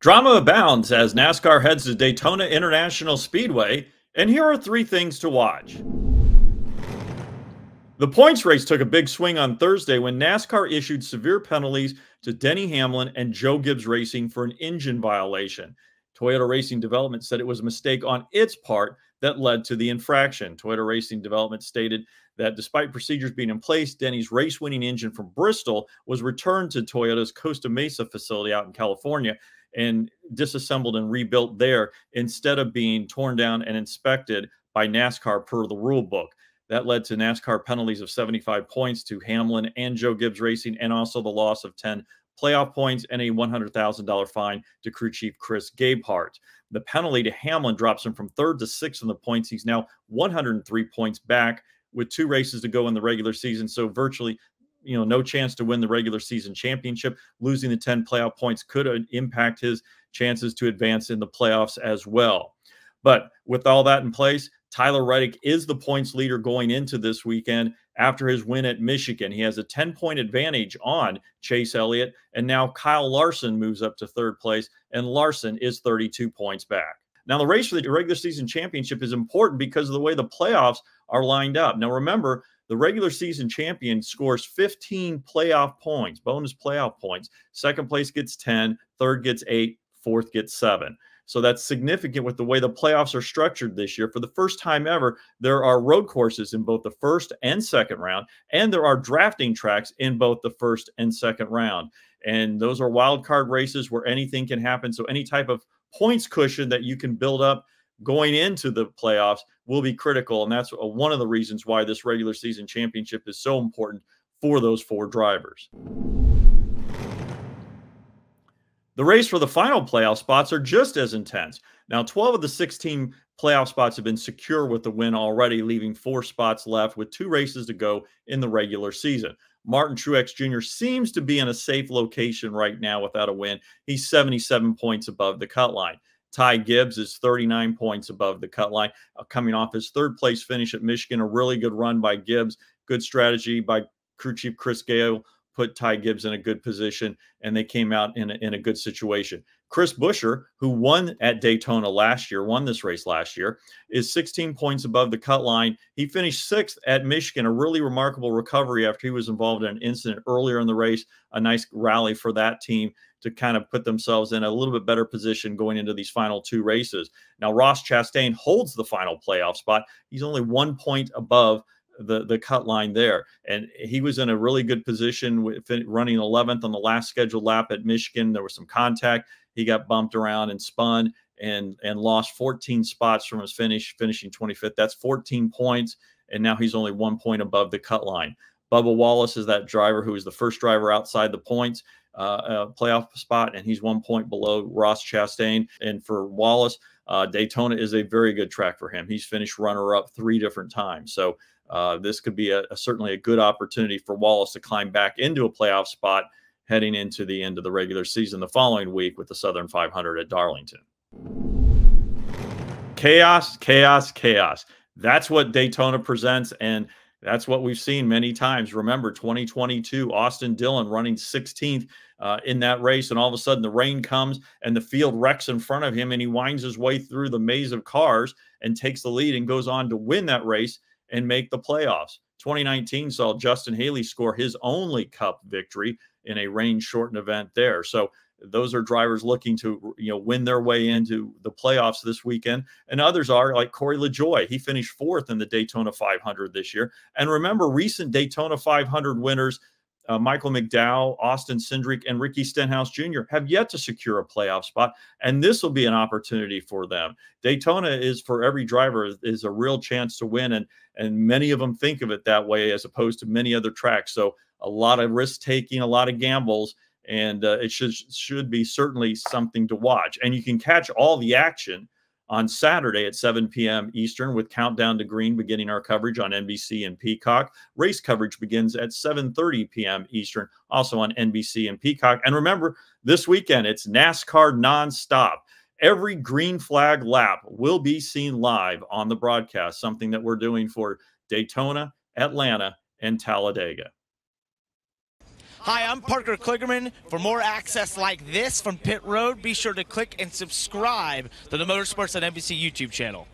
Drama abounds as NASCAR heads to Daytona International Speedway, and here are three things to watch. The points race took a big swing on Thursday when NASCAR issued severe penalties to Denny Hamlin and Joe Gibbs Racing for an engine violation. Toyota Racing Development said it was a mistake on its part that led to the infraction. Toyota Racing Development stated that despite procedures being in place, Denny's race-winning engine from Bristol was returned to Toyota's Costa Mesa facility out in California and disassembled and rebuilt there instead of being torn down and inspected by NASCAR per the rule book. That led to NASCAR penalties of 75 points to Hamlin and Joe Gibbs Racing, and also the loss of 10 playoff points and a $100,000 fine to crew chief Chris Gabehart. The penalty to Hamlin drops him from third to sixth in the points. He's now 103 points back with 2 races to go in the regular season. So virtually, no chance to win the regular season championship. Losing the 10 playoff points could impact his chances to advance in the playoffs as well. But with all that in place, Tyler Reddick is the points leader going into this weekend after his win at Michigan. He has a 10-point advantage on Chase Elliott, and now Kyle Larson moves up to third place, and Larson is 32 points back. Now, the race for the regular season championship is important because of the way the playoffs are lined up. Now, remember, the regular season champion scores 15 playoff points, bonus playoff points. Second place gets 10, third gets 8, fourth gets 7. So that's significant with the way the playoffs are structured this year. For the first time ever, there are road courses in both the first and second round, and there are drafting tracks in both the first and second round. And those are wild card races where anything can happen. So any type of points cushion that you can build up going into the playoffs will be critical. And that's one of the reasons why this regular season championship is so important for those 4 drivers. The race for the final playoff spots are just as intense. Now, 12 of the 16 playoff spots have been secure with the win already, leaving 4 spots left with 2 races to go in the regular season. Martin Truex Jr. seems to be in a safe location right now without a win. He's 77 points above the cut line. Ty Gibbs is 39 points above the cut line, coming off his 3rd place finish at Michigan. A really good run by Gibbs. Good strategy by crew chief Chris Gale. Put Ty Gibbs in a good position, and they came out in a good situation. Chris Buescher, who won at Daytona last year, won this race last year, is 16 points above the cut line. He finished 6th at Michigan, a really remarkable recovery after he was involved in an incident earlier in the race. A nice rally for that team to kind of put themselves in a little bit better position going into these final 2 races. Now, Ross Chastain holds the final playoff spot. He's only 1 point above the cut line there, and he was in a really good position with running 11th on the last scheduled lap at Michigan. There was some contact. He got bumped around and spun and lost 14 spots from his finishing 25th. That's 14 points, and now he's only 1 point above the cut line. Bubba Wallace is that driver who is the first driver outside the points playoff spot, and he's 1 point below Ross Chastain. And for Wallace, Daytona is a very good track for him. He's finished runner-up 3 different times. So this could be certainly a good opportunity for Wallace to climb back into a playoff spot heading into the end of the regular season the following week with the Southern 500 at Darlington. Chaos, chaos, chaos. That's what Daytona presents, and that's what we've seen many times. Remember, 2022, Austin Dillon running 16th in that race, and all of a sudden the rain comes and the field wrecks in front of him, and he winds his way through the maze of cars and takes the lead and goes on to win that race and make the playoffs. 2019 saw Justin Haley score his only Cup victory in a rain-shortened event there. So those are drivers looking to win their way into the playoffs this weekend. And others are like Corey LaJoie. He finished 4th in the Daytona 500 this year. And remember, recent Daytona 500 winners, Michael McDowell, Austin Cindric, and Ricky Stenhouse Jr. have yet to secure a playoff spot, and this will be an opportunity for them. Daytona is, for every driver, is a real chance to win, and many of them think of it that way as opposed to many other tracks. So a lot of risk-taking, a lot of gambles, and it should be certainly something to watch. And you can catch all the action on Saturday at 7 p.m. Eastern with Countdown to Green beginning our coverage on NBC and Peacock. Race coverage begins at 7:30 p.m. Eastern, also on NBC and Peacock. And remember, this weekend, it's NASCAR nonstop. Every green flag lap will be seen live on the broadcast, something that we're doing for Daytona, Atlanta, and Talladega. Hi, I'm Parker Kligerman. For more access like this from Pit Road, be sure to click and subscribe to the Motorsports on NBC YouTube channel.